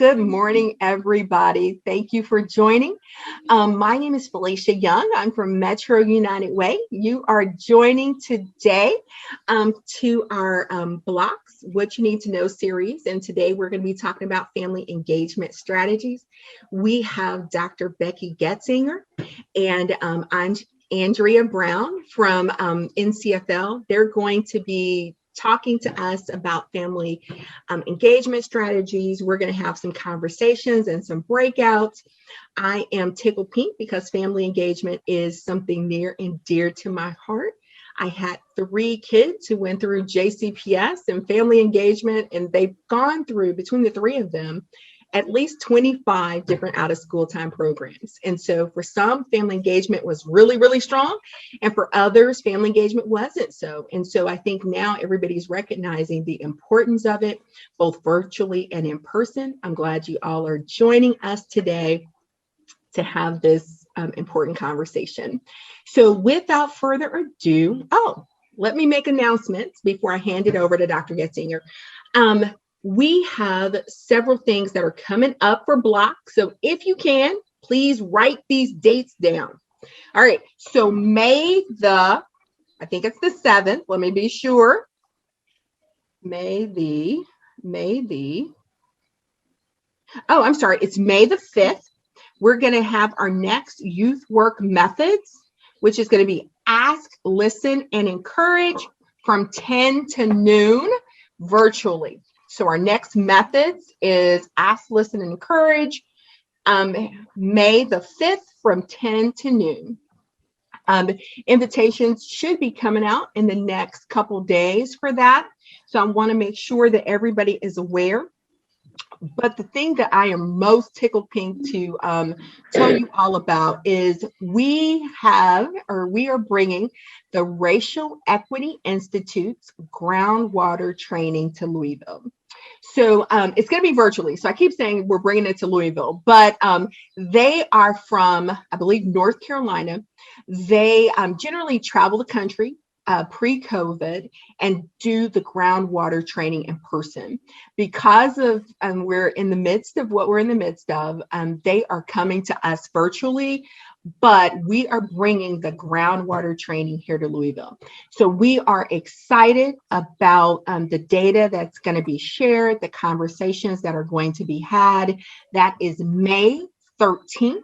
Good morning, everybody. Thank you for joining. My name is Felicia Young. I'm from Metro United Way. You are joining today to our BLOCS, What You Need to Know series. And today we're going to be talking about family engagement strategies. We have Dr. Becky Goetzinger and I'm Andrea Brown from NCFL. They're going to be talking to us about family engagement strategies. We're going to have some conversations and some breakouts. I am tickled pink because family engagement is something near and dear to my heart. I had 3 kids who went through JCPS and family engagement, and they've gone through, between the 3 of them, at least 25 different out of school time programs. And so for some, family engagement was really, really strong. And for others, family engagement wasn't so. And so I think now everybody's recognizing the importance of it, both virtually and in person. I'm glad you all are joining us today to have this important conversation. So without further ado, let me make announcements before I hand it over to Dr. Goetzinger. We have several things that are coming up for BLOCS. So if you can, please write these dates down. All right. So May the 7th. Let me be sure. It's May the 5th. We're going to have our next youth work methods, which is going to be ask, listen, and encourage from 10 to noon virtually. So our next methods is ask, listen, and encourage, May the 5th from 10 to noon. Invitations should be coming out in the next couple days for that. So I want to make sure that everybody is aware. But the thing that I am most tickled pink to tell you all about is we are bringing the Racial Equity Institute's groundwater training to Louisville. So it's going to be virtually. So I keep saying we're bringing it to Louisville, but they are from, I believe, North Carolina. They generally travel the country pre-COVID and do the groundwater training in person. Because of we're in the midst of what we're in the midst of, they are coming to us virtually, but we are bringing the groundwater training here to Louisville. So we are excited about the data that's going to be shared, the conversations that are going to be had. That is May 13th.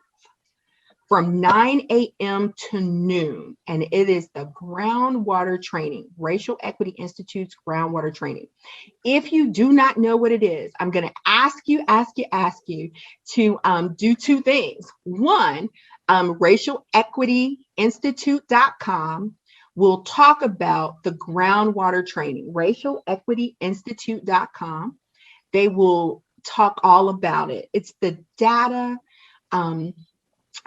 From 9 a.m. to noon, and it is the groundwater training, Racial Equity Institute's groundwater training. If you do not know what it is, I'm going to ask you to do 2 things. One, racialequityinstitute.com will talk about the groundwater training, racialequityinstitute.com. They will talk all about it. It's the data.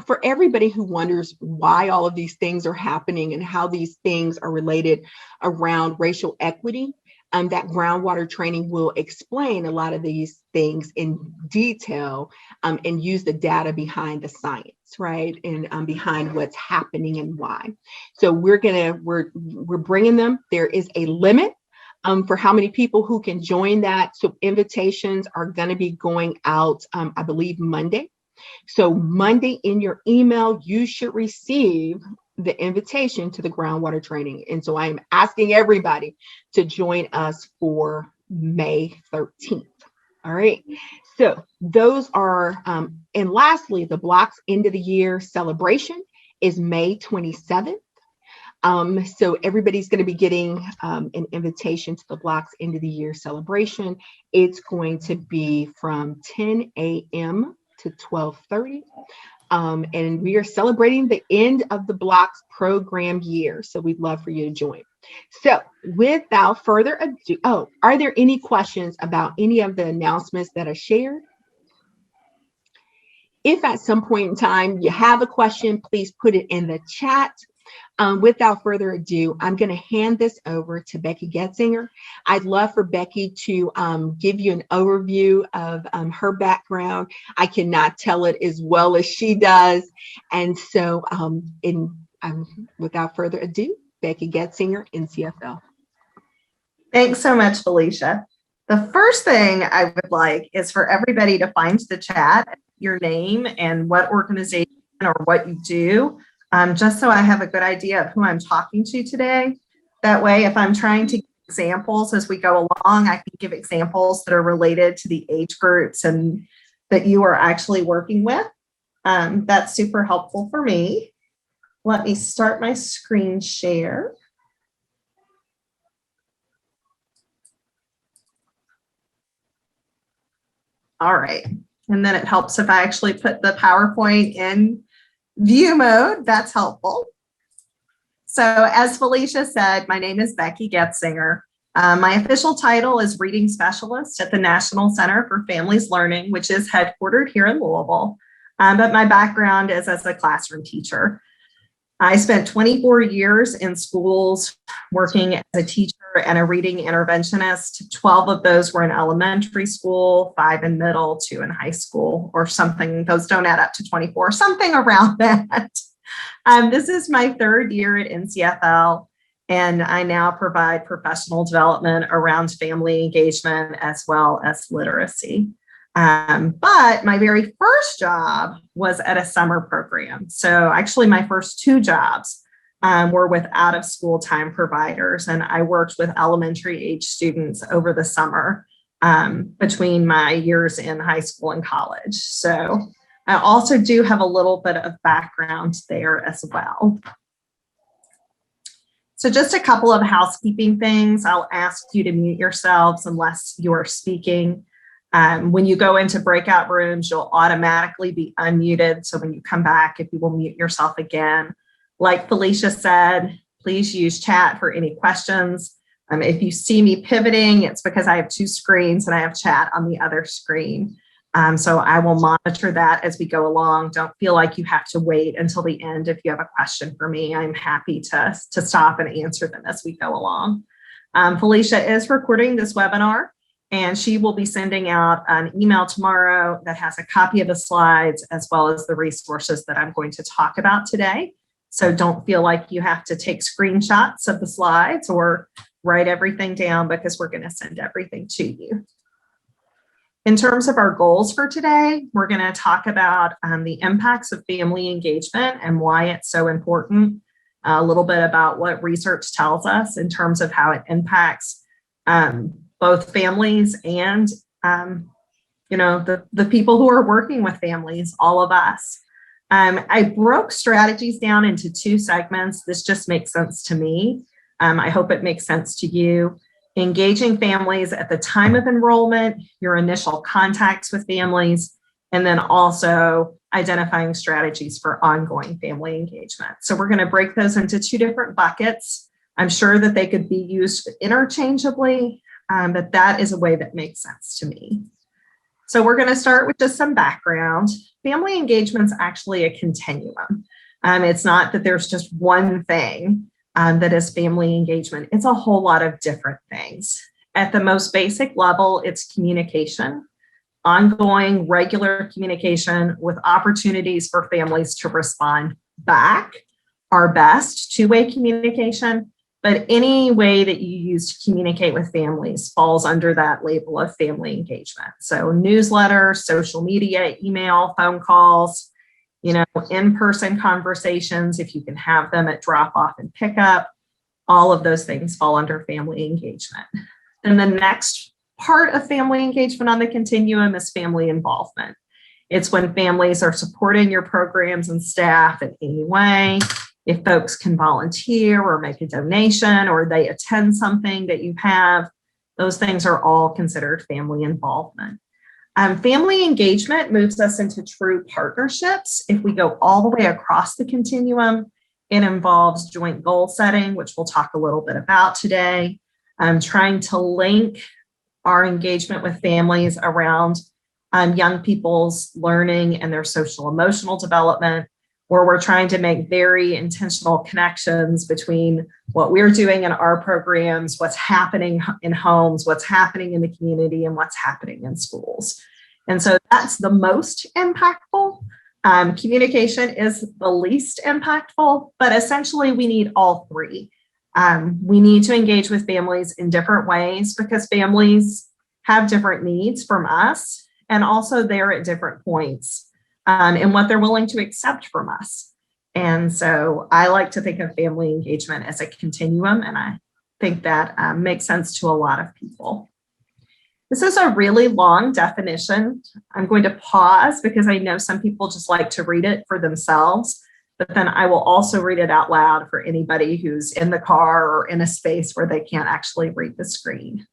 For everybody who wonders why all of these things are happening and how these things are related around racial equity, that groundwater training will explain a lot of these things in detail and use the data behind the science, right? And behind what's happening and why. So we're bringing them. There is a limit for how many people who can join that. So invitations are going to be going out, I believe, Monday. So Monday in your email, you should receive the invitation to the groundwater training. And so I'm asking everybody to join us for May 13th. All right. So those are, and lastly, the BLOCS end of the year celebration is May 27th. So everybody's going to be getting an invitation to the BLOCS end of the year celebration. It's going to be from 10 a.m. to 12:30. And we are celebrating the end of the BLOCS program year. So we'd love for you to join. So without further ado, are there any questions about any of the announcements that I shared? If at some point in time you have a question, please put it in the chat. Without further ado, I'm going to hand this over to Becky Goetzinger. I'd love for Becky to give you an overview of her background. I cannot tell it as well as she does. And so without further ado, Becky Goetzinger, NCFL. Thanks so much, Felicia. The first thing I would like is for everybody to find the chat, your name and what organization or what you do, just so I have a good idea of who I'm talking to today. That way, if I'm trying to give examples as we go along, I can give examples that are related to the age groups and that you are actually working with. That's super helpful for me. Let me start my screen share. All right, and then it helps if I actually put the PowerPoint in view mode. That's helpful. So as Felicia said, my name is Becky Goetzinger. My official title is Reading Specialist at the National Center for Families Learning, which is headquartered here in Louisville. But my background is as a classroom teacher. I spent 24 years in schools working as a teacher and a reading interventionist. 12 of those were in elementary school, 5 in middle, 2 in high school, or something. Those don't add up to 24, something around that. This is my 3rd year at NCFL, and I now provide professional development around family engagement as well as literacy. But my very first job was at a summer program. So actually my first 2 jobs were with out of school time providers. And I worked with elementary age students over the summer between my years in high school and college. So I also do have a little bit of background there as well. So just a couple of housekeeping things. I'll ask you to mute yourselves unless you're speaking. When you go into breakout rooms, you'll automatically be unmuted. So when you come back, if you will mute yourself again, like Felicia said, please use chat for any questions. If you see me pivoting, it's because I have 2 screens and I have chat on the other screen. So I will monitor that as we go along. Don't feel like you have to wait until the end. If you have a question for me, I'm happy to stop and answer them as we go along. Felicia is recording this webinar, and she will be sending out an email tomorrow that has a copy of the slides as well as the resources that I'm going to talk about today. So don't feel like you have to take screenshots of the slides or write everything down, because we're going to send everything to you. In terms of our goals for today, we're going to talk about the impacts of family engagement and why it's so important, a little bit about what research tells us in terms of how it impacts both families and the people who are working with families, all of us. I broke strategies down into 2 segments. This just makes sense to me. I hope it makes sense to you. Engaging families at the time of enrollment, your initial contacts with families, and then also identifying strategies for ongoing family engagement. So we're going to break those into 2 different buckets. I'm sure that they could be used interchangeably, but that is a way that makes sense to me. So we're going to start with just some background. Family engagement is actually a continuum. It's not that there's just one thing that is family engagement. It's a whole lot of different things. At the most basic level, it's communication, ongoing, regular communication with opportunities for families to respond back, our best 2-way communication. But any way that you use to communicate with families falls under that label of family engagement. So newsletters, social media, email, phone calls, in-person conversations, if you can have them at drop off and pickup, all of those things fall under family engagement. And the next part of family engagement on the continuum is family involvement. It's when families are supporting your programs and staff in any way. If folks can volunteer or make a donation or they attend something that you have, those things are all considered family involvement. Family engagement moves us into true partnerships. If we go all the way across the continuum, it involves joint goal setting, which we'll talk a little bit about today. Trying to link our engagement with families around young people's learning and their social emotional development, where we're trying to make very intentional connections between what we're doing in our programs, what's happening in homes, what's happening in the community, and what's happening in schools. And so that's the most impactful. Communication is the least impactful, but essentially we need all 3. We need to engage with families in different ways because families have different needs from us, and also they're at different points in what they're willing to accept from us. And so I like to think of family engagement as a continuum, and I think that makes sense to a lot of people. This is a really long definition. I'm going to pause because I know some people just like to read it for themselves, but then I will also read it out loud for anybody who's in the car or in a space where they can't actually read the screen.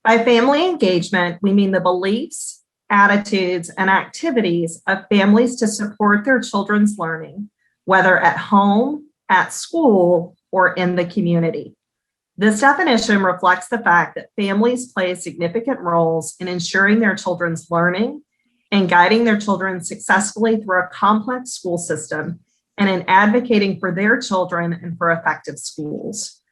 By family engagement, we mean the beliefs, attitudes, and activities of families to support their children's learning, whether at home, at school, or in the community. This definition reflects the fact that families play significant roles in ensuring their children's learning and guiding their children successfully through a complex school system and in advocating for their children and for effective schools.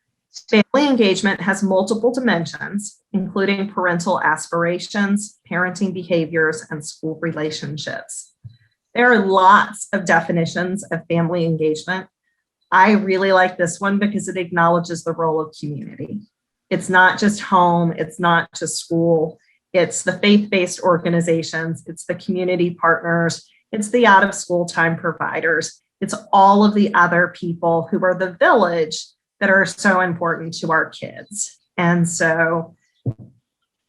Family engagement has multiple dimensions, including parental aspirations, parenting behaviors, and school relationships. There are lots of definitions of family engagement. I really like this one because it acknowledges the role of community. It's not just home, it's not just school, it's the faith-based organizations, it's the community partners, it's the out-of-school time providers, it's all of the other people who are the village that are so important to our kids. And so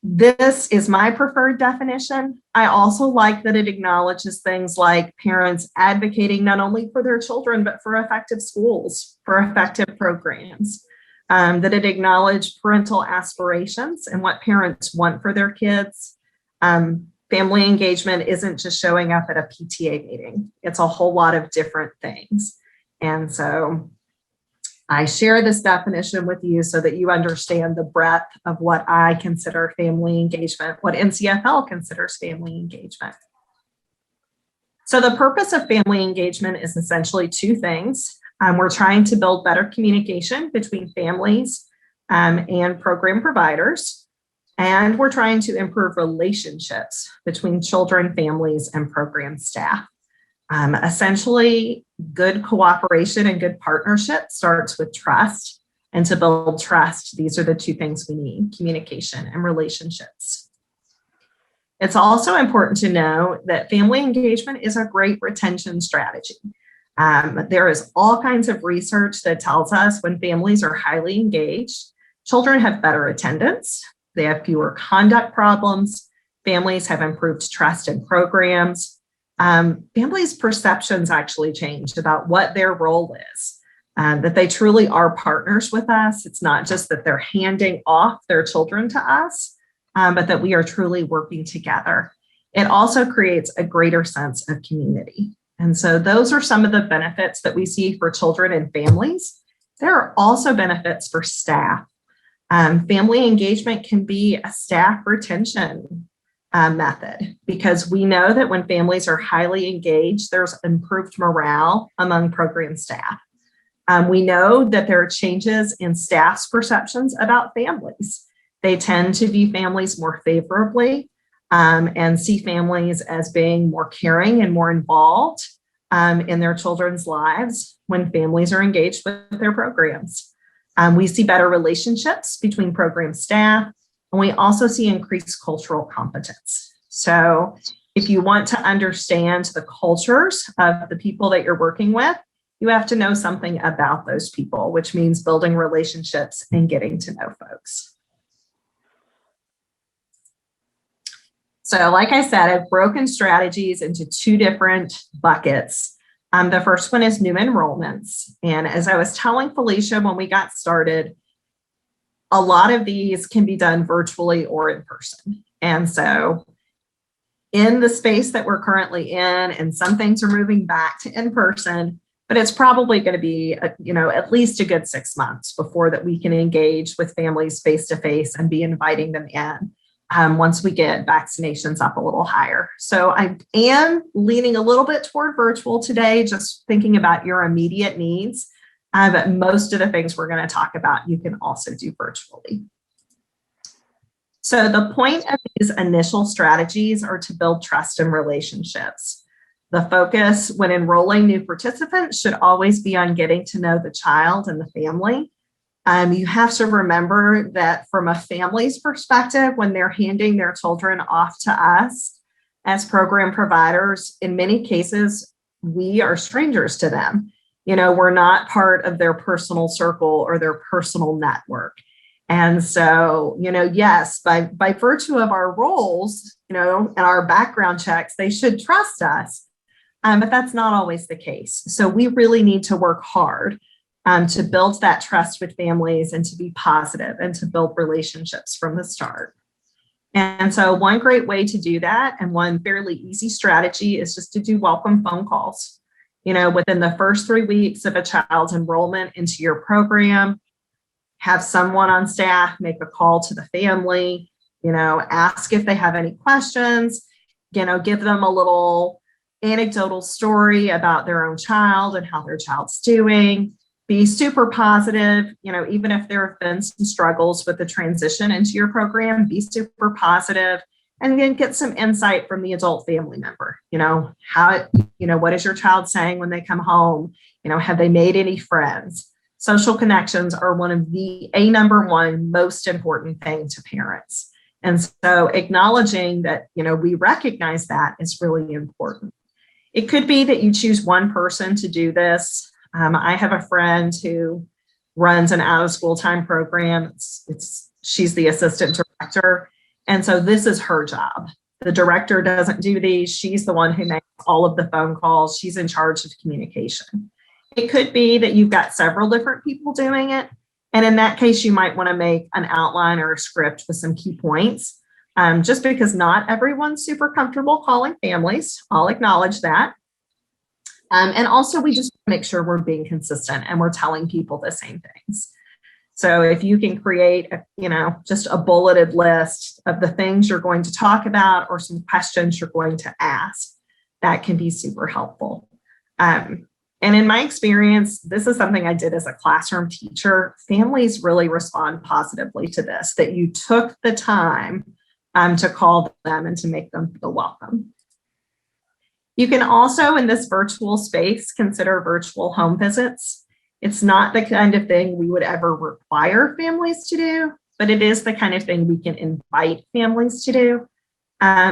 this is my preferred definition. I also like that it acknowledges things like parents advocating not only for their children, but for effective schools, for effective programs, that it acknowledged parental aspirations and what parents want for their kids. Family engagement isn't just showing up at a PTA meeting. It's a whole lot of different things. And so I share this definition with you so that you understand the breadth of what I consider family engagement, what NCFL considers family engagement. So the purpose of family engagement is essentially two things. We're trying to build better communication between families and program providers, and we're trying to improve relationships between children, families, and program staff. Essentially, good cooperation and good partnership starts with trust. And to build trust, these are the two things we need: communication and relationships. It's also important to know that family engagement is a great retention strategy. There is all kinds of research that tells us when families are highly engaged, children have better attendance, they have fewer conduct problems, families have improved trust in programs. Families' perceptions actually changed about what their role is, that they truly are partners with us. It's not just that they're handing off their children to us, but that we are truly working together. It also creates a greater sense of community. And so those are some of the benefits that we see for children and families. There are also benefits for staff. Family engagement can be a staff retention method, because we know that when families are highly engaged, there's improved morale among program staff. We know that there are changes in staff's perceptions about families. They tend to view families more favorably and see families as being more caring and more involved in their children's lives when families are engaged with their programs. We see better relationships between program staff, and we also see increased cultural competence. So if you want to understand the cultures of the people that you're working with, you have to know something about those people, which means building relationships and getting to know folks. So like I said, I've broken strategies into two different buckets. The first one is new enrollments. And as I was telling Felicia when we got started, a lot of these can be done virtually or in person. And so in the space that we're currently in, and some things are moving back to in person, but it's probably going to be, at least a good 6 months before that we can engage with families face-to-face and be inviting them in once we get vaccinations up a little higher. So I am leaning a little bit toward virtual today, just thinking about your immediate needs. But most of the things we're going to talk about, you can also do virtually. So the point of these initial strategies are to build trust and relationships. The focus when enrolling new participants should always be on getting to know the child and the family. You have to remember that from a family's perspective, when they're handing their children off to us as program providers, in many cases, we are strangers to them. We're not part of their personal circle or their personal network. And so, yes, by virtue of our roles, and our background checks, they should trust us. But that's not always the case. So we really need to work hard to build that trust with families and to be positive and to build relationships from the start. And so one great way to do that, and one fairly easy strategy, is just to do welcome phone calls. Within the first 3 weeks of a child's enrollment into your program, have someone on staff make a call to the family, ask if they have any questions, give them a little anecdotal story about their own child and how their child's doing. Be super positive, even if there have been some struggles with the transition into your program, be super positive, and then get some insight from the adult family member. What is your child saying when they come home? Have they made any friends? Social connections are one of the number one most important thing to parents. And so acknowledging that, we recognize that is really important. It could be that you choose one person to do this. I have a friend who runs an out-of-school time program. She's the assistant director. And so this is her job. The director doesn't do these. She's the one who makes all of the phone calls. She's in charge of communication. It could be that you've got several different people doing it. And in that case, you might want to make an outline or a script with some key points, just because not everyone's super comfortable calling families. I'll acknowledge that. And also, we just make sure we're being consistent and we're telling people the same things. So if you can create, just a bulleted list of the things you're going to talk about or some questions you're going to ask, that can be super helpful. And in my experience, this is something I did as a classroom teacher. Families really respond positively to this, that you took the time to call them and to make them feel welcome. You can also, in this virtual space, consider virtual home visits. It's not the kind of thing we would ever require families to do, but it is the kind of thing we can invite families to do.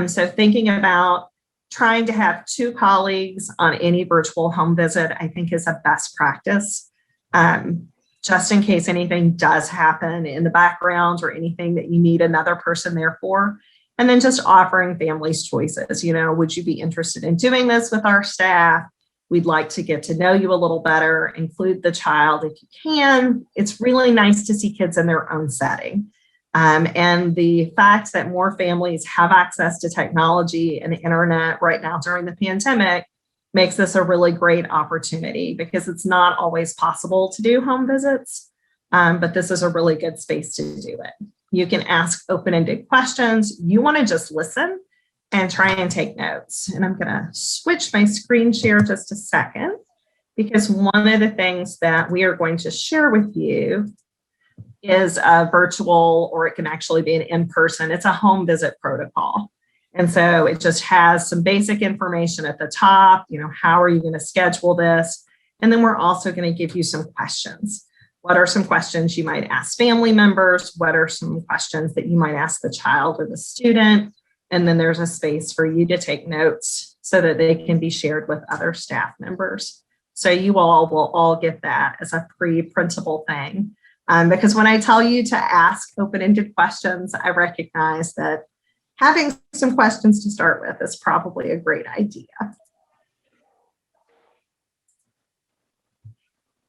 So thinking about trying to have 2 colleagues on any virtual home visit, I think, is a best practice, just in case anything does happen in the background or anything that you need another person there for. And then just offering families choices. Would you be interested in doing this with our staff? We'd like to get to know you a little better, include the child if you can. It's really nice to see kids in their own setting. And the fact that more families have access to technology and the internet right now during the pandemic makes this a really great opportunity, because it's not always possible to do home visits, but this is a really good space to do it. You can ask open-ended questions. You want to just listen and try and take notes. And I'm going to switch my screen share just a second, because one of the things that we are going to share with you is a virtual, or it can actually be an in-person. It's a home visit protocol. And so it just has some basic information at the top, how are you going to schedule this? And then we're also going to give you some questions. What are some questions you might ask family members? What are some questions that you might ask the child or the student? And then there's a space for you to take notes so that they can be shared with other staff members. So you all will all get that as a pre-printable thing. Because when I tell you to ask open-ended questions, I recognize that having some questions to start with is probably a great idea.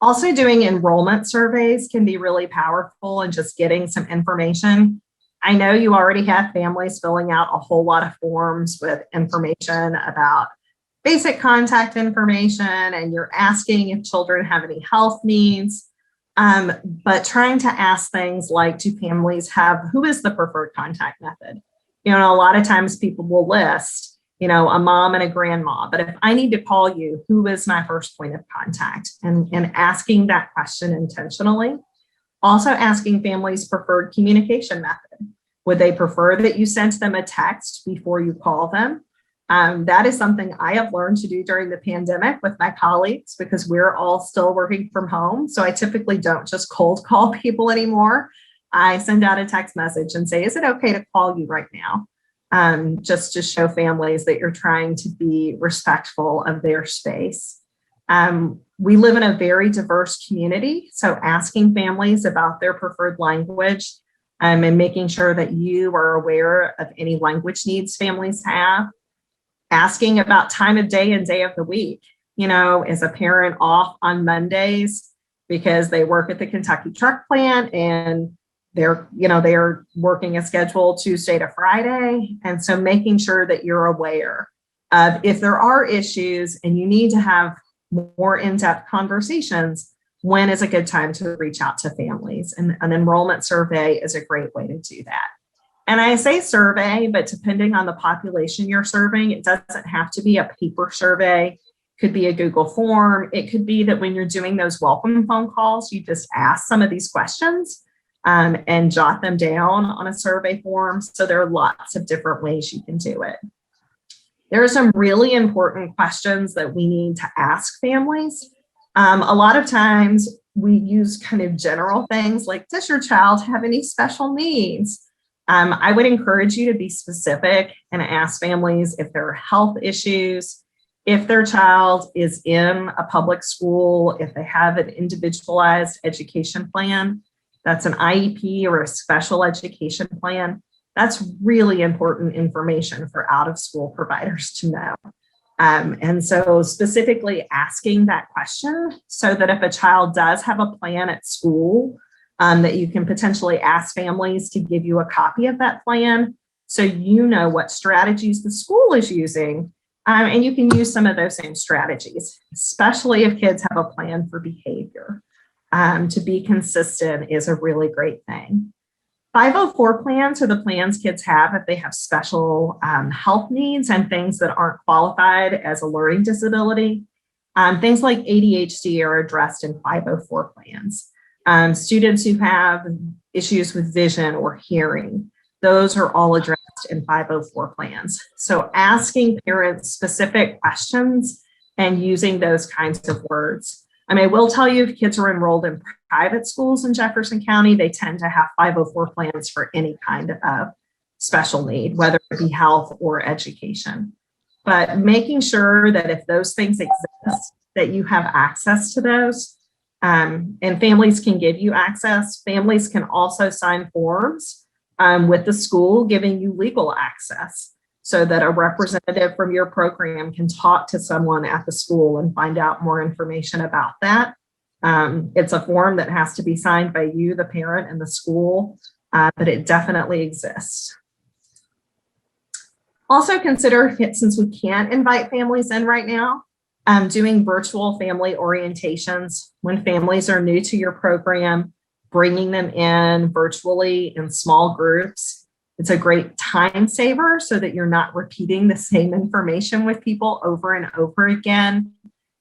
Also, doing enrollment surveys can be really powerful and just getting some information. I know you already have families filling out a whole lot of forms with information about basic contact information, and you're asking if children have any health needs. But trying to ask things like, do families have, who is the preferred contact method? A lot of times people will list, a mom and a grandma. But if I need to call you, who is my first point of contact? And asking that question intentionally. Also asking families' preferred communication method. Would they prefer that you sent them a text before you call them? That is something I have learned to do during the pandemic with my colleagues because we're all still working from home. So I typically don't just cold call people anymore. I send out a text message and say, is it okay to call you right now? Just to show families that you're trying to be respectful of their space. We live in a very diverse community, so asking families about their preferred language and making sure that you are aware of any language needs families have. Asking about time of day and day of the week. Is a parent off on Mondays because they work at the Kentucky truck plant and they're working a schedule Tuesday to Friday. And so making sure that you're aware of if there are issues and you need to have more in-depth conversations, when is a good time to reach out to families? And an enrollment survey is a great way to do that. And I say survey, but depending on the population you're serving, it doesn't have to be a paper survey. It could be a Google form. It could be that when you're doing those welcome phone calls, you just ask some of these questions and jot them down on a survey form. So there are lots of different ways you can do it. There are some really important questions that we need to ask families. A lot of times we use kind of general things like, does your child have any special needs? I would encourage you to be specific and ask families if there are health issues, if their child is in a public school, if they have an individualized education plan, that's an IEP or a special education plan. That's really important information for out-of-school providers to know. And so specifically asking that question so that if a child does have a plan at school, that you can potentially ask families to give you a copy of that plan so you know what strategies the school is using. And you can use some of those same strategies, especially if kids have a plan for behavior. To be consistent is a really great thing. 504 plans are the plans kids have if they have special health needs and things that aren't qualified as a learning disability. Things like ADHD are addressed in 504 plans. Students who have issues with vision or hearing, those are all addressed in 504 plans. So asking parents specific questions and using those kinds of words. I will tell you, if kids are enrolled in private schools in Jefferson County, they tend to have 504 plans for any kind of special need, whether it be health or education. But making sure that if those things exist, that you have access to those, and families can give you access. Families can also sign forms with the school giving you legal access so that a representative from your program can talk to someone at the school and find out more information about that. It's a form that has to be signed by you, the parent, and the school, but it definitely exists. Also consider, since we can't invite families in right now, doing virtual family orientations when families are new to your program, bringing them in virtually in small groups. It's a great time saver so that you're not repeating the same information with people over and over again.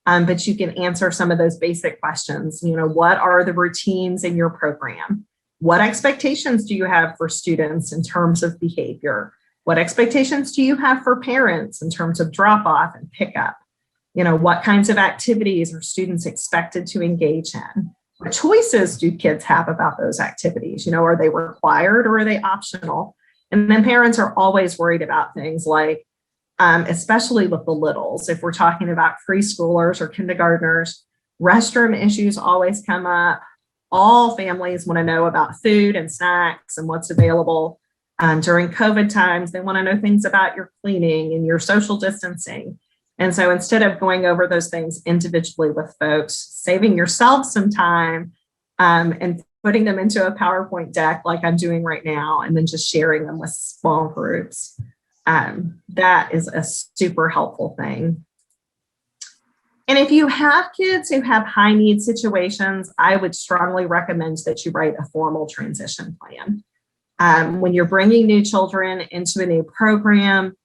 But you can answer some of those basic questions. What are the routines in your program? What expectations do you have for students in terms of behavior? What expectations do you have for parents in terms of drop off and pickup? What kinds of activities are students expected to engage in? What choices do kids have about those activities? Are they required or are they optional? And then parents are always worried about things like, especially with the littles, if we're talking about preschoolers or kindergartners, restroom issues always come up. All families want to know about food and snacks and what's available. During COVID times, they want to know things about your cleaning and your social distancing. And so instead of going over those things individually with folks, saving yourself some time and putting them into a PowerPoint deck like I'm doing right now, and then just sharing them with small groups. That is a super helpful thing. And if you have kids who have high need situations, I would strongly recommend that you write a formal transition plan. When you're bringing new children into a new program,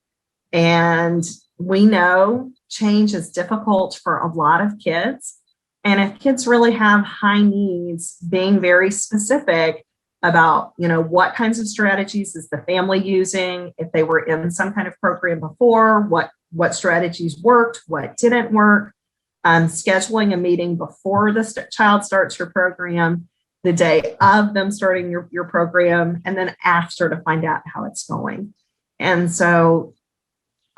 And we know change is difficult for a lot of kids. And if kids really have high needs, being very specific about, what kinds of strategies is the family using, if they were in some kind of program before, what strategies worked, what didn't work, scheduling a meeting before the child starts your program, the day of them starting your program, and then after to find out how it's going. And so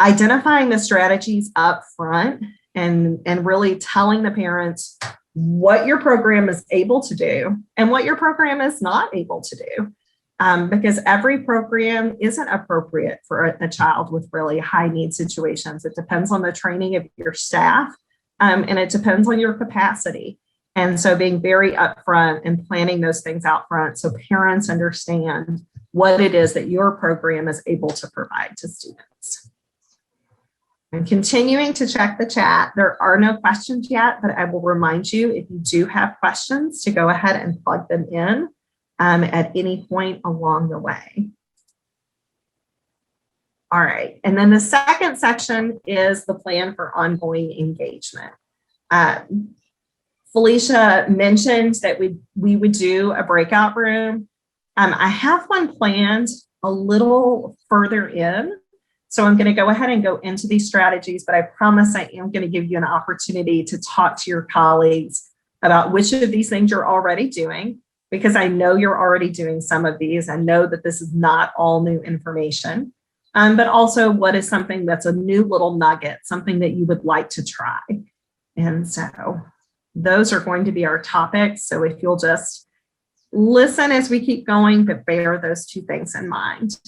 identifying the strategies up front and really telling the parents what your program is able to do and what your program is not able to do. Because every program isn't appropriate for a child with really high need situations. It depends on the training of your staff, and it depends on your capacity. And so being very upfront and planning those things out front so parents understand what it is that your program is able to provide to students. I'm continuing to check the chat. There are no questions yet, but I will remind you, if you do have questions, to go ahead and plug them in at any point along the way. All right, and then the second section is the plan for ongoing engagement. Felicia mentioned that we would do a breakout room. I have one planned a little further in. So I'm going to go ahead and go into these strategies, but I promise I am going to give you an opportunity to talk to your colleagues about which of these things you're already doing, because I know you're already doing some of these. I know that this is not all new information, but also what is something that's a new little nugget, something that you would like to try. And so those are going to be our topics. So if you'll just listen as we keep going, but bear those two things in mind.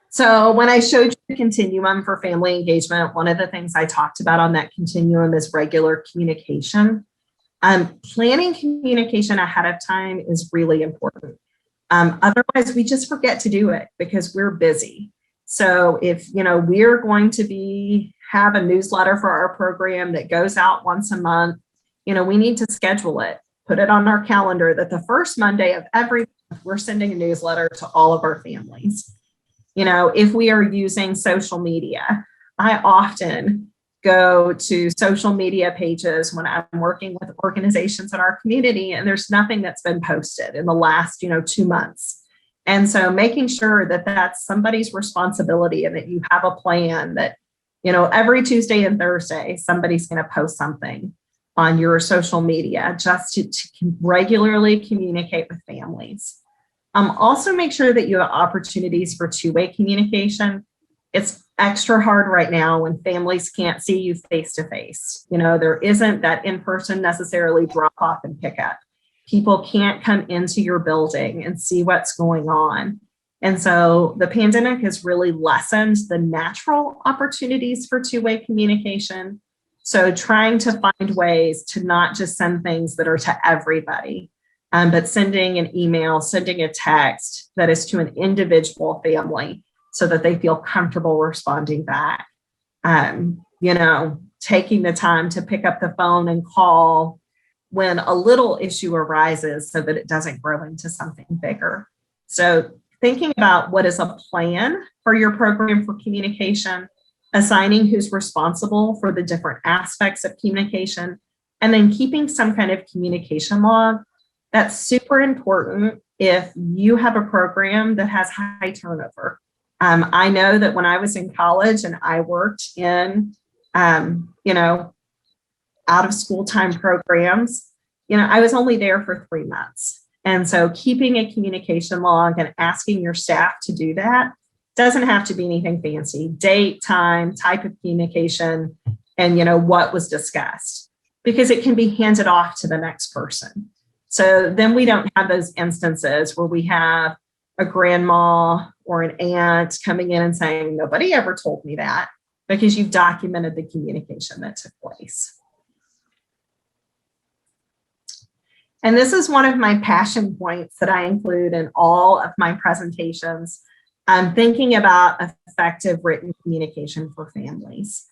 So when I showed you the continuum for family engagement, one of the things I talked about on that continuum is regular communication. Planning communication ahead of time is really important. Otherwise, we just forget to do it because we're busy. So if we're going to have a newsletter for our program that goes out once a month, we need to schedule it, put it on our calendar that the first Monday of every month, we're sending a newsletter to all of our families. If we are using social media, I often go to social media pages when I'm working with organizations in our community, and there's nothing that's been posted in the last, 2 months. And so making sure that that's somebody's responsibility and that you have a plan that, every Tuesday and Thursday, somebody's going to post something on your social media just to regularly communicate with families. Also make sure that you have opportunities for two-way communication. It's extra hard right now when families can't see you face to face. There isn't that in-person necessarily drop off and pick up. People can't come into your building and see what's going on. And so the pandemic has really lessened the natural opportunities for two-way communication. So trying to find ways to not just send things that are to everybody, but sending an email, sending a text that is to an individual family so that they feel comfortable responding back. Taking the time to pick up the phone and call when a little issue arises so that it doesn't grow into something bigger. So thinking about what is a plan for your program for communication, assigning who's responsible for the different aspects of communication, and then keeping some kind of communication log. That's super important if you have a program that has high turnover. I know that when I was in college and I worked in, out of school time programs, I was only there for 3 months. And so keeping a communication log and asking your staff to do that doesn't have to be anything fancy. Date, time, type of communication, and what was discussed, because it can be handed off to the next person. So then we don't have those instances where we have a grandma or an aunt coming in and saying, nobody ever told me that, because you've documented the communication that took place. And this is one of my passion points that I include in all of my presentations. I'm thinking about effective written communication for families.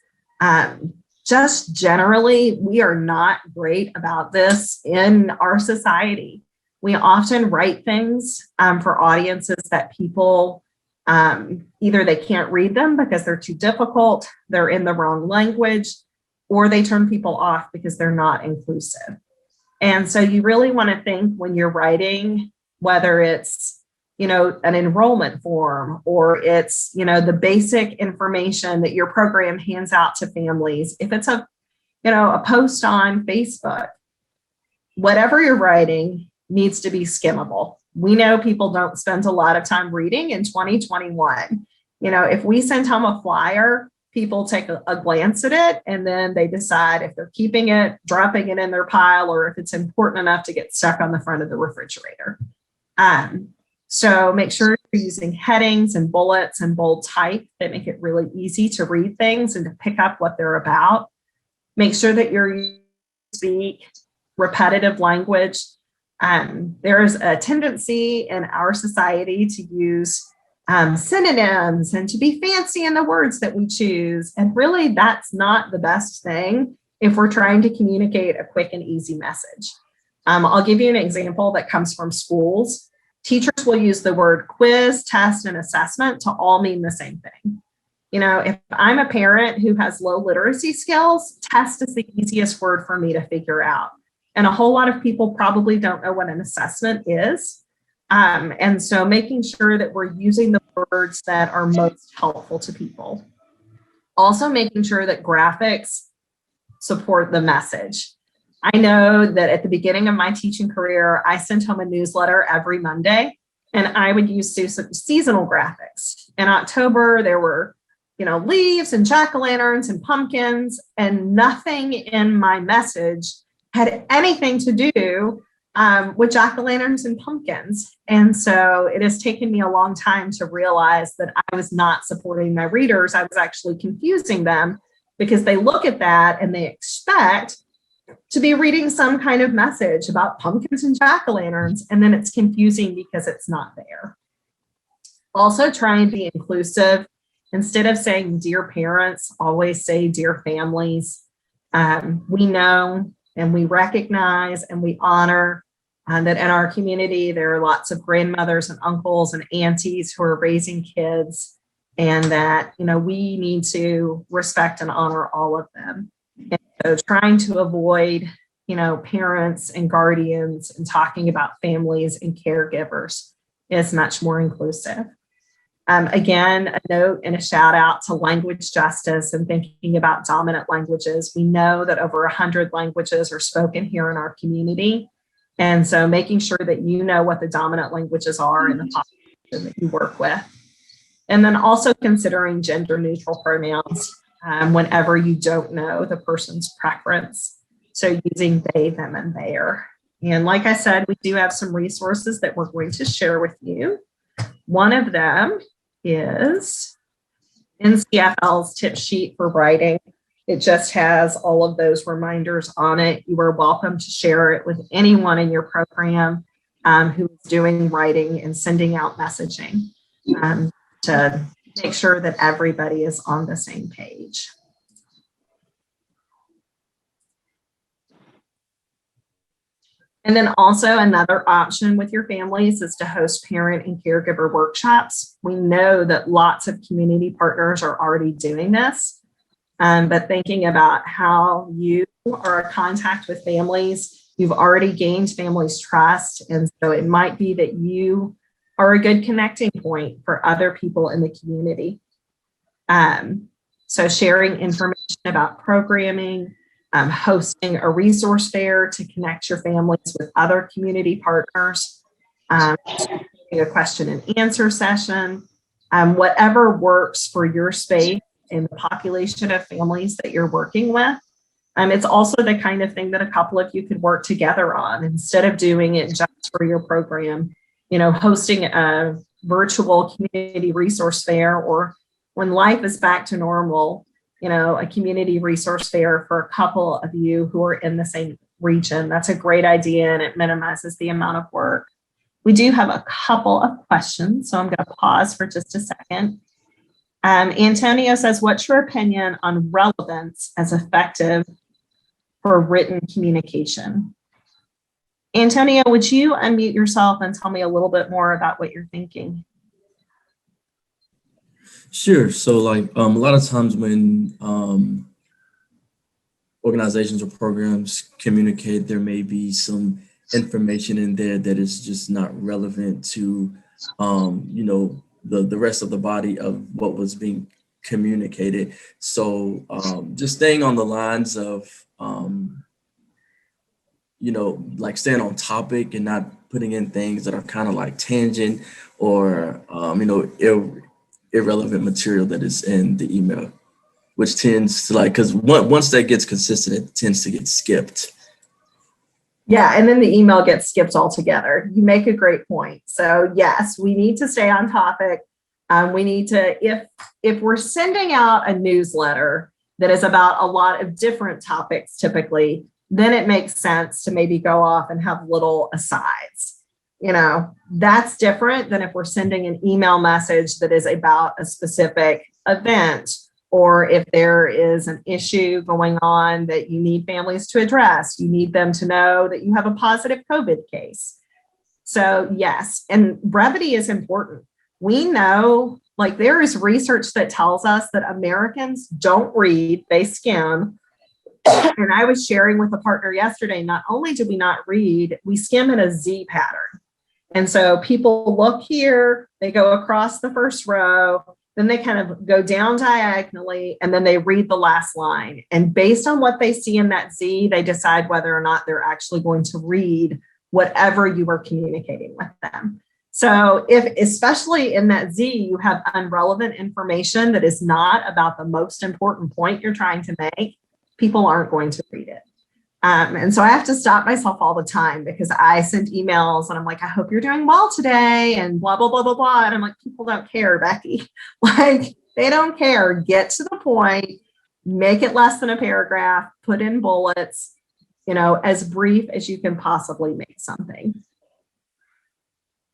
Just generally, we are not great about this in our society. We often write things for audiences that people Either they can't read them because they're too difficult, they're in the wrong language, or they turn people off because they're not inclusive. And so you really want to think when you're writing, whether it's, an enrollment form, or it's, the basic information that your program hands out to families. If it's a post on Facebook, whatever you're writing needs to be skimmable. We know people don't spend a lot of time reading in 2021. If we send home a flyer, people take a glance at it and then they decide if they're keeping it, dropping it in their pile, or if it's important enough to get stuck on the front of the refrigerator. So make sure you're using headings and bullets and bold type that make it really easy to read things and to pick up what they're about. Make sure that you're speak repetitive language. There's a tendency in our society to use synonyms and to be fancy in the words that we choose. And really, that's not the best thing if we're trying to communicate a quick and easy message. I'll give you an example that comes from schools. Teachers will use the word quiz, test, and assessment to all mean the same thing. If I'm a parent who has low literacy skills, test is the easiest word for me to figure out. And a whole lot of people probably don't know what an assessment is. And so making sure that we're using the words that are most helpful to people. Also making sure that graphics support the message. I know that at the beginning of my teaching career, I sent home a newsletter every Monday, and I would use seasonal graphics. In October, there were, leaves and jack-o'-lanterns and pumpkins, and nothing in my message had anything to do with jack-o'-lanterns and pumpkins. And so it has taken me a long time to realize that I was not supporting my readers. I was actually confusing them because they look at that and they expect to be reading some kind of message about pumpkins and jack-o'-lanterns, and then it's confusing because it's not there. Also, try and be inclusive. Instead of saying dear parents, always say dear families. We know and we recognize and we honor that in our community, there are lots of grandmothers and uncles and aunties who are raising kids, and that, we need to respect and honor all of them. And so trying to avoid, parents and guardians and talking about families and caregivers is much more inclusive. Again, a note and a shout out to language justice and thinking about dominant languages. We know that over 100 languages are spoken here in our community. And so making sure that you know what the dominant languages are in the population that you work with. And then also considering gender neutral pronouns whenever you don't know the person's preference. So using they, them, and their. And like I said, we do have some resources that we're going to share with you. One of them is NCFL's tip sheet for writing. It just has all of those reminders on it. You are welcome to share it with anyone in your program who is doing writing and sending out messaging to make sure that everybody is on the same page. And then also another option with your families is to host parent and caregiver workshops. We know that lots of community partners are already doing this, but thinking about how you are in contact with families, you've already gained families' trust. And so it might be that you are a good connecting point for other people in the community. So sharing information about programming, hosting a resource fair to connect your families with other community partners, a question and answer session, whatever works for your space and the population of families that you're working with. It's also the kind of thing that a couple of you could work together on instead of doing it just for your program, hosting a virtual community resource fair, or when life is back to normal, a community resource fair for a couple of you who are in the same region. That's a great idea, and it minimizes the amount of work. We do have a couple of questions, so I'm going to pause for just a second. Antonio says, what's your opinion on relevance as effective for written communication? Antonio, would you unmute yourself and tell me a little bit more about what you're thinking? Sure. So like a lot of times when organizations or programs communicate, there may be some information in there that is just not relevant to the rest of the body of what was being communicated. So just staying on the lines of like staying on topic and not putting in things that are kind of like tangent or irrelevant material that is in the email, which tends to like, because once that gets consistent, it tends to get skipped. Yeah, and then the email gets skipped altogether. You make a great point. So yes, we need to stay on topic. We need to, if we're sending out a newsletter that is about a lot of different topics typically, then it makes sense to maybe go off and have little asides. That's different than if we're sending an email message that is about a specific event, or if there is an issue going on that you need families to address, you need them to know that you have a positive COVID case. So yes, and brevity is important. We know, like there is research that tells us that Americans don't read, they skim. And I was sharing with a partner yesterday, not only do we not read, we skim in a Z pattern. And so people look here, they go across the first row, then they kind of go down diagonally, and then they read the last line. And based on what they see in that Z, they decide whether or not they're actually going to read whatever you are communicating with them. So if, especially in that Z, you have irrelevant information that is not about the most important point you're trying to make, people aren't going to read it. And so I have to stop myself all the time because I send emails and I'm like, I hope you're doing well today and blah, blah, blah, blah, blah. And I'm like, people don't care, Becky. Like they don't care. Get to the point, make it less than a paragraph, put in bullets, as brief as you can possibly make something.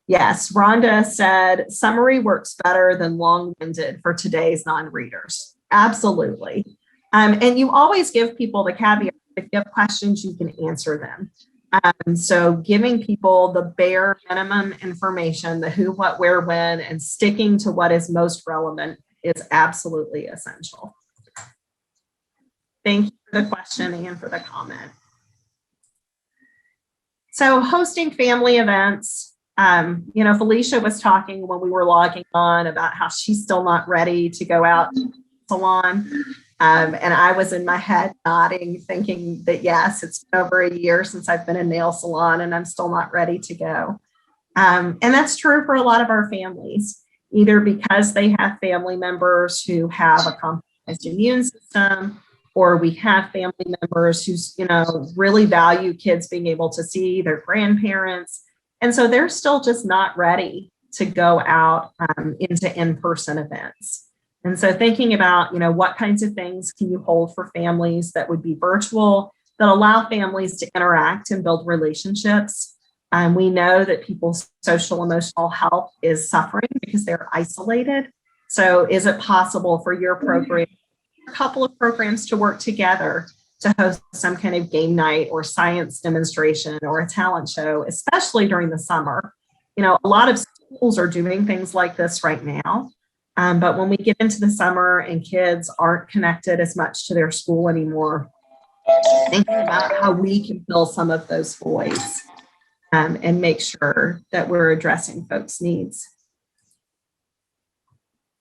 Yes, Rhonda said summary works better than long-winded for today's non-readers. Absolutely. And you always give people the caveat, if you have questions, you can answer them. So giving people the bare minimum information, the who, what, where, when, and sticking to what is most relevant is absolutely essential. Thank you for the question and for the comment. So hosting family events, Felicia was talking when we were logging on about how she's still not ready to go out to the salon. And I was in my head nodding, thinking that, yes, it's been over a year since I've been in a nail salon and I'm still not ready to go. And that's true for a lot of our families, either because they have family members who have a compromised immune system, or we have family members who, really value kids being able to see their grandparents. And so they're still just not ready to go out into in-person events. And so thinking about, what kinds of things can you hold for families that would be virtual, that allow families to interact and build relationships. We know that people's social emotional health is suffering because they're isolated. So is it possible for your program, a couple of programs to work together to host some kind of game night or science demonstration or a talent show, especially during the summer? A lot of schools are doing things like this right now. But when we get into the summer and kids aren't connected as much to their school anymore, thinking about how we can fill some of those voids and make sure that we're addressing folks' needs.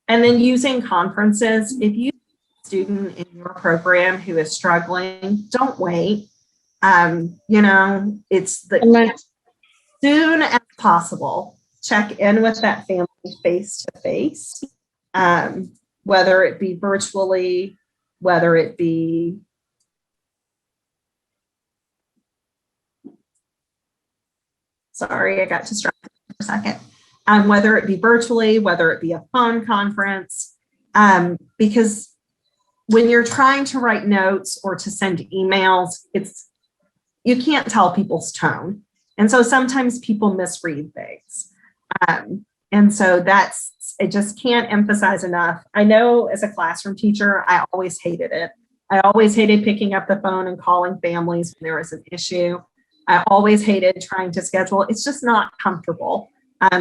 And then using conferences. If you have a student in your program who is struggling, don't wait. It's as soon as possible, check in with that family face to face. Whether it be virtually, whether it be sorry, I got distracted for a second. Whether it be virtually, whether it be a phone conference, because when you're trying to write notes or to send emails, you can't tell people's tone. And so sometimes people misread things. And so I just can't emphasize enough. I know as a classroom teacher, I always hated it. I always hated picking up the phone and calling families when there was an issue. I always hated trying to schedule. It's just not comfortable.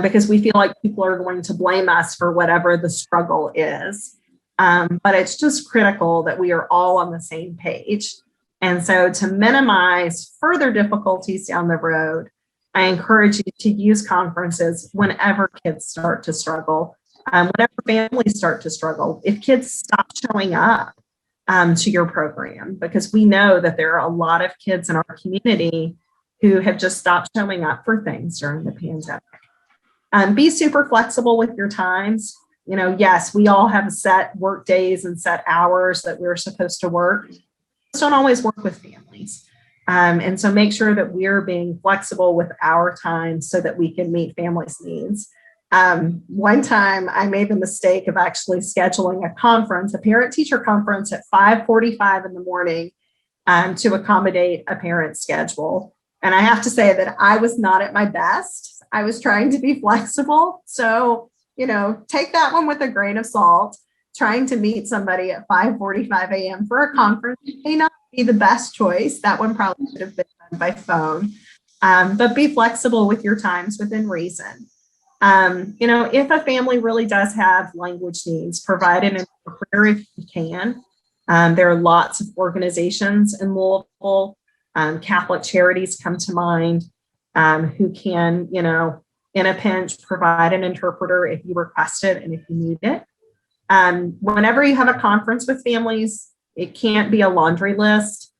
because we feel like people are going to blame us for whatever the struggle is. But it's just critical that we are all on the same page. And so to minimize further difficulties down the road, I encourage you to use conferences whenever kids start to struggle, whenever families start to struggle. If kids stop showing up to your program, because we know that there are a lot of kids in our community who have just stopped showing up for things during the pandemic. Be super flexible with your times. Yes, we all have set work days and set hours that we're supposed to work. Those don't always work with families. And so make sure that we're being flexible with our time so that we can meet families' needs. One time I made the mistake of actually scheduling a conference, a parent-teacher conference at 5:45 in the morning to accommodate a parent schedule. And I have to say that I was not at my best. I was trying to be flexible. So, take that one with a grain of salt. Trying to meet somebody at 5:45 a.m. for a conference may not be the best choice. That one probably should have been done by phone. But be flexible with your times within reason. If a family really does have language needs, provide an interpreter if you can. There are lots of organizations in Louisville. Catholic Charities come to mind, who can, in a pinch, provide an interpreter if you request it and if you need it. Whenever you have a conference with families, it can't be a laundry list.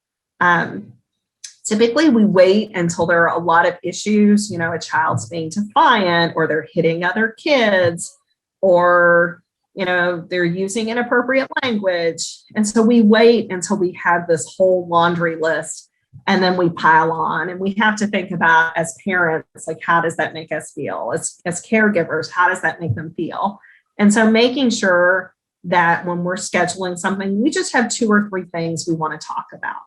Typically, we wait until there are a lot of issues, a child's being defiant, or they're hitting other kids, or, they're using inappropriate language. And so we wait until we have this whole laundry list, and then we pile on. And we have to think about, as parents, like, how does that make us feel? As caregivers, how does that make them feel? And so making sure that when we're scheduling something, we just have 2 or 3 things we want to talk about.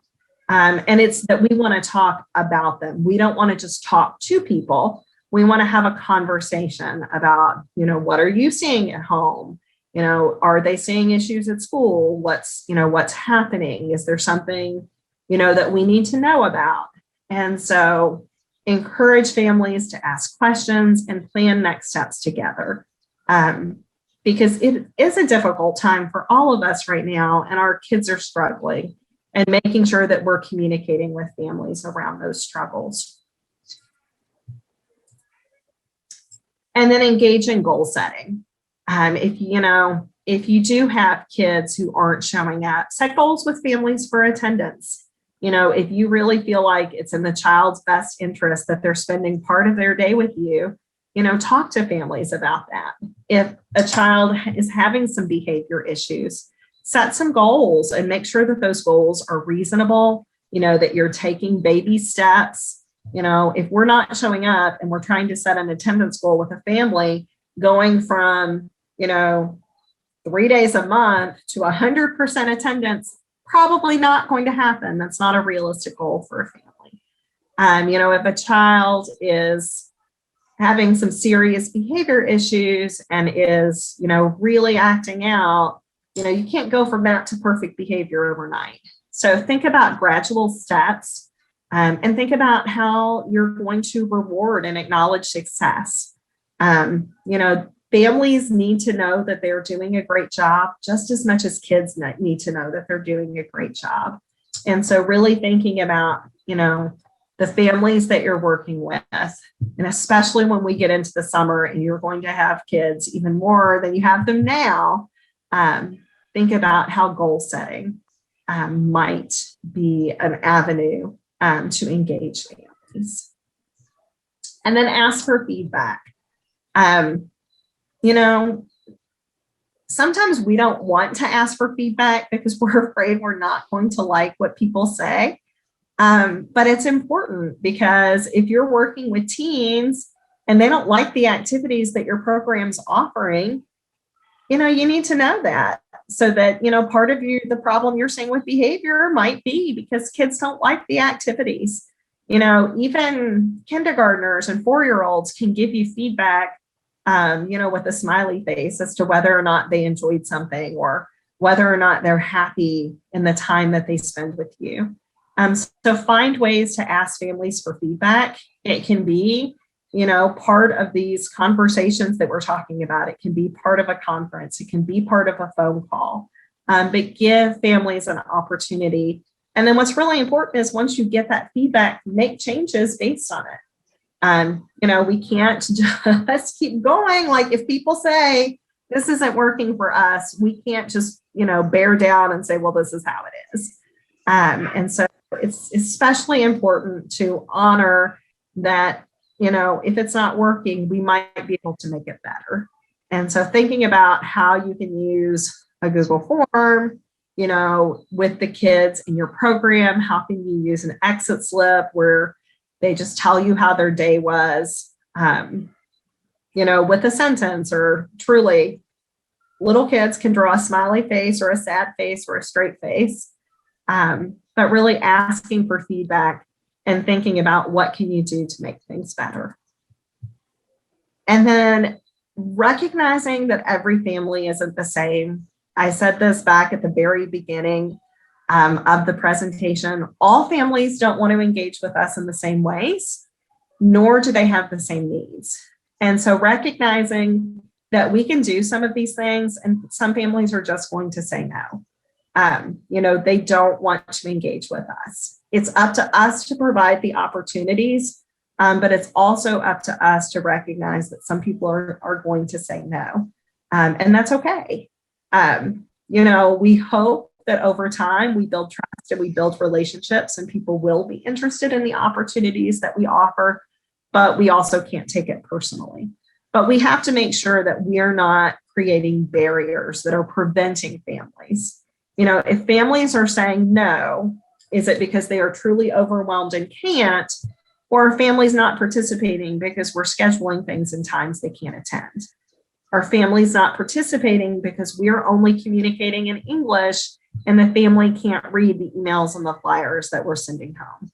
And it's that we want to talk about them. We don't want to just talk to people. We want to have a conversation about, what are you seeing at home? Are they seeing issues at school? What's happening? Is there something, that we need to know about? And so encourage families to ask questions and plan next steps together. Because it is a difficult time for all of us right now, and our kids are struggling, and making sure that we're communicating with families around those struggles. And then engage in goal setting. If you do have kids who aren't showing up, set goals with families for attendance. If you really feel like it's in the child's best interest that they're spending part of their day with you, talk to families about that. If a child is having some behavior issues, set some goals and make sure that those goals are reasonable, that you're taking baby steps. If we're not showing up and we're trying to set an attendance goal with a family, going from, 3 days a month to 100% attendance, probably not going to happen. That's not a realistic goal for a family. If a child is having some serious behavior issues and is, really acting out, you can't go from that to perfect behavior overnight. So think about gradual steps, and think about how you're going to reward and acknowledge success. Families need to know that they're doing a great job just as much as kids need to know that they're doing a great job. And so really thinking about, the families that you're working with, and especially when we get into the summer and you're going to have kids even more than you have them now, think about how goal setting might be an avenue to engage families. And then ask for feedback. Sometimes we don't want to ask for feedback because we're afraid we're not going to like what people say. But it's important, because if you're working with teens and they don't like the activities that your program's offering, you need to know that, so that, part of the problem you're seeing with behavior might be because kids don't like the activities. Even kindergartners and 4-year-olds can give you feedback, with a smiley face as to whether or not they enjoyed something, or whether or not they're happy in the time that they spend with you. So find ways to ask families for feedback. It can be, part of these conversations that we're talking about. It can be part of a conference. It can be part of a phone call, but give families an opportunity. And then what's really important is once you get that feedback, make changes based on it. We can't just keep going. Like if people say this isn't working for us, we can't just, bear down and say, well, this is how it is. And so it's especially important to honor that, if it's not working, we might be able to make it better. And so thinking about how you can use a Google form, with the kids in your program, how can you use an exit slip where they just tell you how their day was, with a sentence, or truly little kids can draw a smiley face or a sad face or a straight face, but really asking for feedback and thinking about what can you do to make things better. And then recognizing that every family isn't the same. I said this back at the very beginning of the presentation. All families don't want to engage with us in the same ways, nor do they have the same needs. And so recognizing that we can do some of these things, and some families are just going to say no. They don't want to engage with us. It's up to us to provide the opportunities, but it's also up to us to recognize that some people are going to say no, and that's okay. We hope that over time we build trust and we build relationships, and people will be interested in the opportunities that we offer, but we also can't take it personally. But we have to make sure that we are not creating barriers that are preventing families. If families are saying no, is it because they are truly overwhelmed and can't, or are families not participating because we're scheduling things in times they can't attend? Are families not participating because we're only communicating in English and the family can't read the emails and the flyers that we're sending home?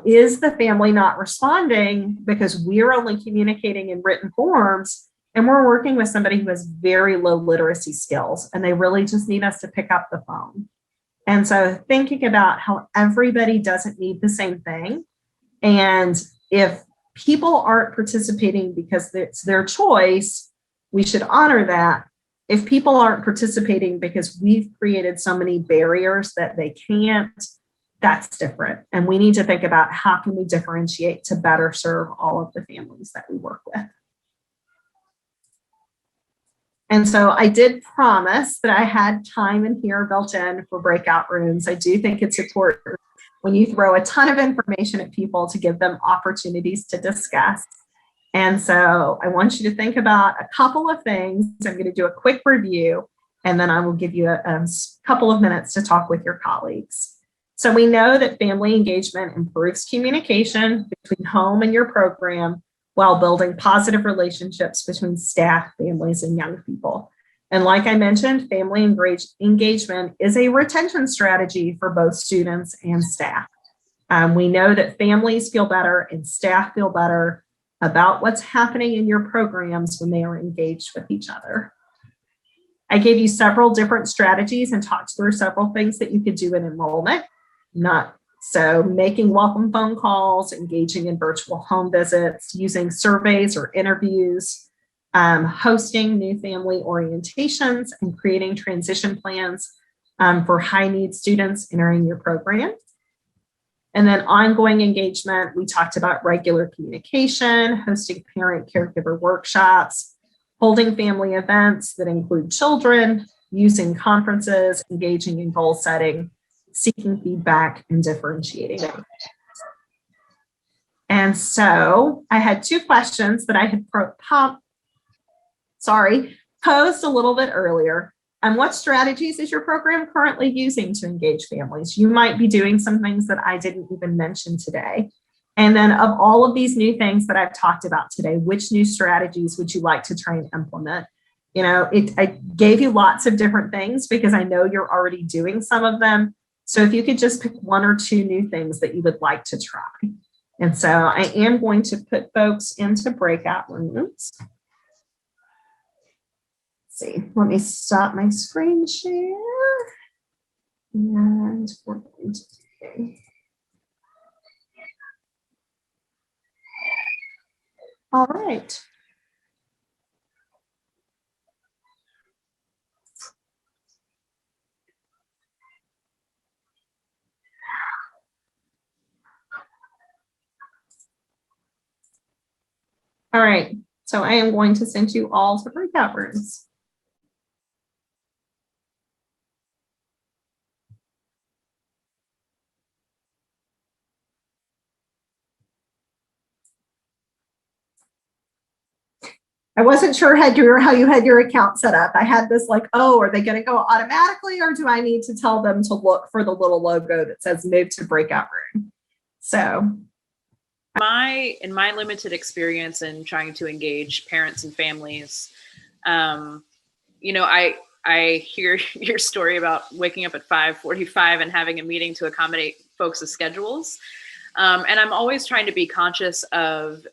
Is the family not responding because we're only communicating in written forms and we're working with somebody who has very low literacy skills and they really just need us to pick up the phone? And so thinking about how everybody doesn't need the same thing. And if people aren't participating because it's their choice, we should honor that. If people aren't participating because we've created so many barriers that they can't, that's different. And we need to think about how can we differentiate to better serve all of the families that we work with. And so I did promise that I had time in here built in for breakout rooms. I do think it's important when you throw a ton of information at people to give them opportunities to discuss. And so I want you to think about a couple of things. I'm going to do a quick review, and then I will give you a couple of minutes to talk with your colleagues. So we know that family engagement improves communication between home and your program while building positive relationships between staff, families, and young people. And like I mentioned, family engagement is a retention strategy for both students and staff. We know that families feel better and staff feel better about what's happening in your programs when they are engaged with each other. I gave you several different strategies and talked through several things that you could do in enrollment. So making welcome phone calls, engaging in virtual home visits, using surveys or interviews, hosting new family orientations, and creating transition plans for high need students entering your program. And then ongoing engagement, we talked about regular communication, hosting parent caregiver workshops, holding family events that include children, using conferences, engaging in goal setting, seeking feedback, and differentiating. And so I had two questions that I had posed a little bit earlier. What strategies is your program currently using to engage families? You might be doing some things that I didn't even mention today. And then of all of these new things that I've talked about today, which new strategies would you like to try and implement? I gave you lots of different things because I know you're already doing some of them. So if you could just pick one or two new things that you would like to try. And so I am going to put folks into breakout rooms. See, let me stop my screen share. And we're going to do. All right. All right, so I am going to send you all to breakout rooms. I wasn't sure how you had your account set up. I had this like, oh, are they going to go automatically, or do I need to tell them to look for the little logo that says move to breakout room? So in my limited experience in trying to engage parents and families, you know, I hear your story about waking up at 5:45 and having a meeting to accommodate folks' schedules. And I'm always trying to be conscious of,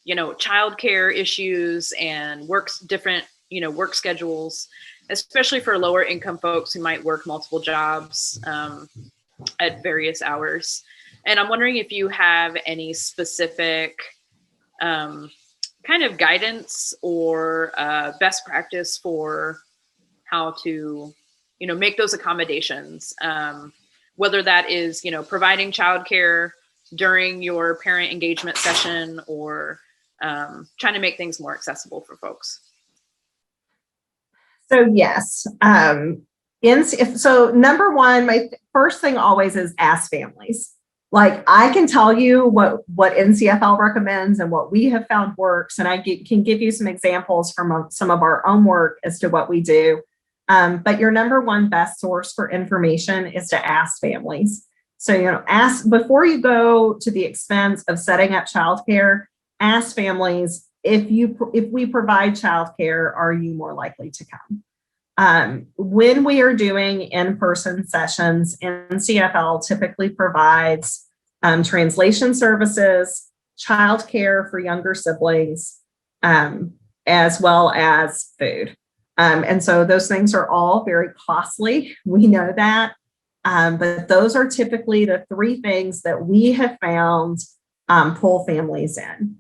you know, childcare issues and different work schedules, especially for lower income folks who might work multiple jobs at various hours. And I'm wondering if you have any specific kind of guidance or best practice for how to, make those accommodations, whether that is, providing childcare during your parent engagement session or trying to make things more accessible for folks. So yes, so number one, my first thing always is ask families. Like, I can tell you what NCFL recommends and what we have found works, and I can give you some examples from some of our own work as to what we do. But your number one best source for information is to ask families. So, ask before you go to the expense of setting up childcare. Ask families, if we provide childcare, are you more likely to come? When we are doing in-person sessions, NCFL typically provides translation services, childcare for younger siblings, as well as food. And so those things are all very costly. We know that. But those are typically the three things that we have found pull families in.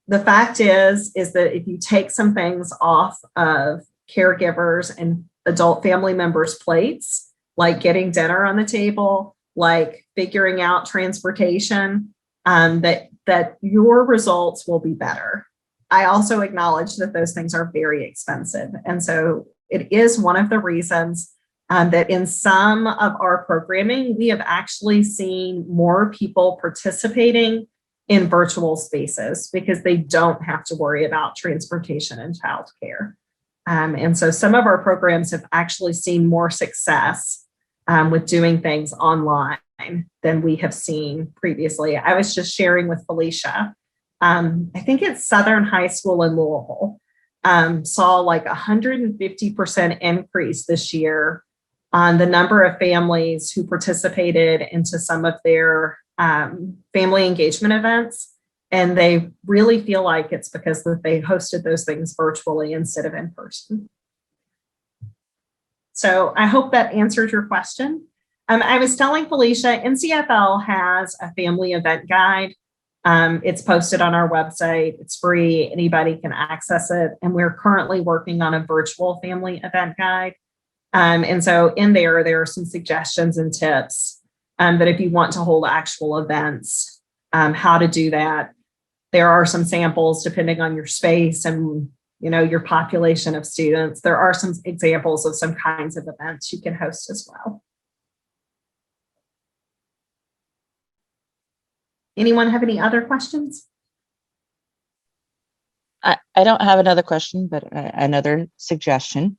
The fact is that if you take some things off of caregivers and adult family members' plates, like getting dinner on the table, like figuring out transportation, that your results will be better. I also acknowledge that those things are very expensive. And so it is one of the reasons that in some of our programming, we have actually seen more people participating in virtual spaces because they don't have to worry about transportation and childcare. And so some of our programs have actually seen more success with doing things online than we have seen previously. I was just sharing with Felicia, I think it's Southern High School in Louisville, saw like 150% increase this year on the number of families who participated into some of their family engagement events. And they really feel like it's because they hosted those things virtually instead of in person. So I hope that answered your question. I was telling Felicia, NCFL has a family event guide. It's posted on our website. It's free. Anybody can access it. And we're currently working on a virtual family event guide. And so in there are some suggestions and tips that if you want to hold actual events, how to do that. There are some samples depending on your space and your population of students. There are some examples of some kinds of events you can host as well. Anyone have any other questions? I don't have another question, but another suggestion.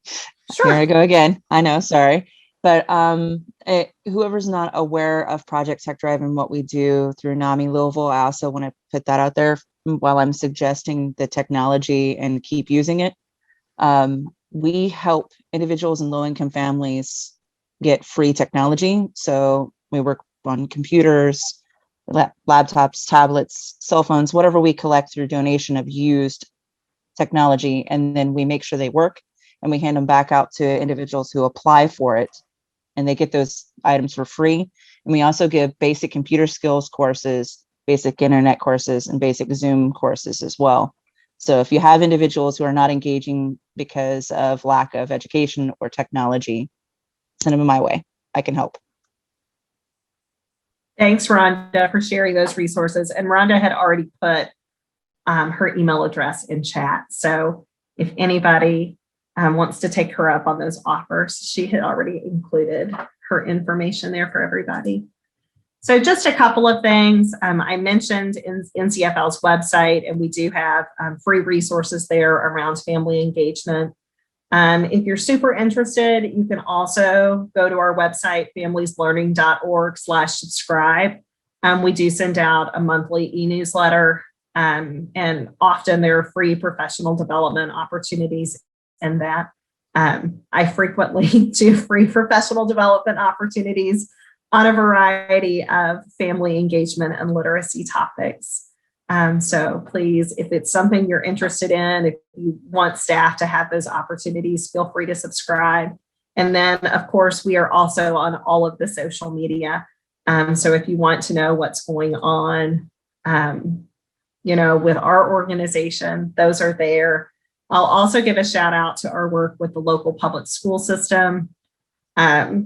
Sure. Here I go again. I know, sorry. But whoever's not aware of Project Tech Drive and what we do through NAMI Louisville, I also want to put that out there while I'm suggesting the technology and keep using it. We help individuals and low-income families get free technology. So we work on computers, laptops, tablets, cell phones, whatever we collect through donation of used technology, and then we make sure they work and we hand them back out to individuals who apply for it, and they get those items for free. And we also give basic computer skills courses basic internet courses and basic Zoom courses as well. So if you have individuals who are not engaging because of lack of education or technology, send them my way. I can help. Thanks, Rhonda, for sharing those resources. And Rhonda had already put her email address in chat. So if anybody wants to take her up on those offers, she had already included her information there for everybody. So just a couple of things. I mentioned in NCFL's website, and we do have free resources there around family engagement. If you're super interested, you can also go to our website, familieslearning.org/subscribe. We do send out a monthly e-newsletter, and often there are free professional development opportunities in that. I frequently do free professional development opportunities on a variety of family engagement and literacy topics. So please, if it's something you're interested in, if you want staff to have those opportunities, feel free to subscribe. And then, of course, we are also on all of the social media. So if you want to know what's going on, with our organization, those are there. I'll also give a shout out to our work with the local public school system. I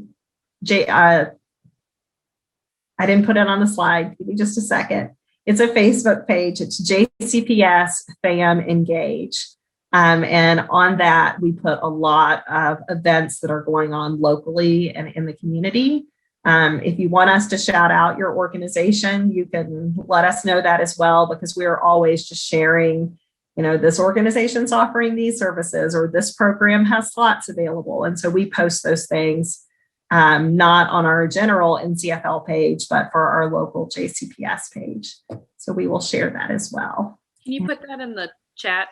didn't put it on the slide. Give me just a second. It's a Facebook page. It's JCPS Fam Engage. And on that, we put a lot of events that are going on locally and in the community. If you want us to shout out your organization, you can let us know that as well, because we are always just sharing, this organization's offering these services, or this program has slots available. And so we post those things, not on our general NCFL page, but for our local JCPS page. So we will share that as well. Can you put that in the chat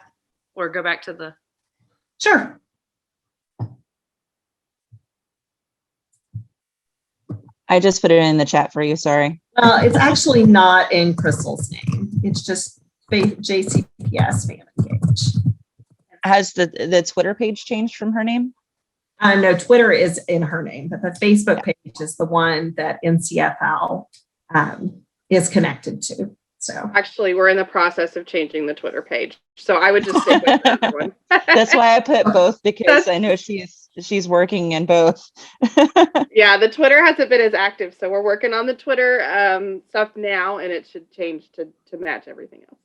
or go back to the? Sure. I just put it in the chat for you. Sorry. It's actually not in Crystal's name. It's just JCPS Fam Engage. Has the Twitter page changed from her name? No, Twitter is in her name, but the Facebook page is the one that NCFL is connected to. So actually, we're in the process of changing the Twitter page. So I would just stick with that one. That's why I put both, because I know she's working in both. Yeah, the Twitter hasn't been as active, so we're working on the Twitter stuff now, and it should change to match everything else.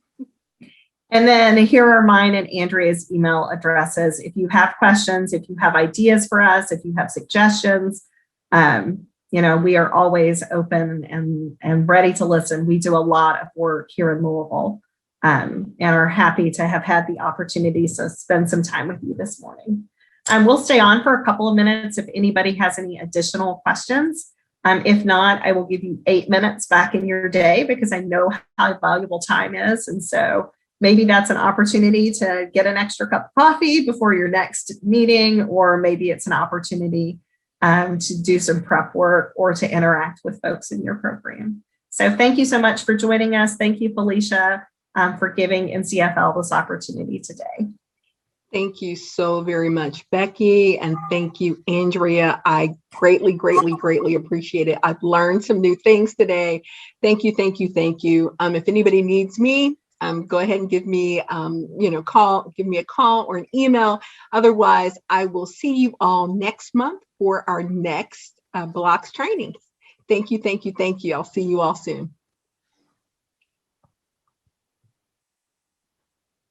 And then here are mine and Andrea's email addresses. If you have questions, if you have ideas for us, if you have suggestions, we are always open and ready to listen. We do a lot of work here in Louisville, and are happy to have had the opportunity to spend some time with you this morning. We'll stay on for a couple of minutes if anybody has any additional questions. If not, I will give you 8 minutes back in your day, because I know how valuable time is. And so maybe that's an opportunity to get an extra cup of coffee before your next meeting, or maybe it's an opportunity to do some prep work or to interact with folks in your program. So thank you so much for joining us. Thank you, Felicia, for giving NCFL this opportunity today. Thank you so very much, Becky, and thank you, Andrea. I greatly, greatly, greatly appreciate it. I've learned some new things today. Thank you, thank you, thank you. If anybody needs me, go ahead and give me a call or an email. Otherwise, I will see you all next month for our next BLOCS training. Thank you, thank you, thank you. I'll see you all soon.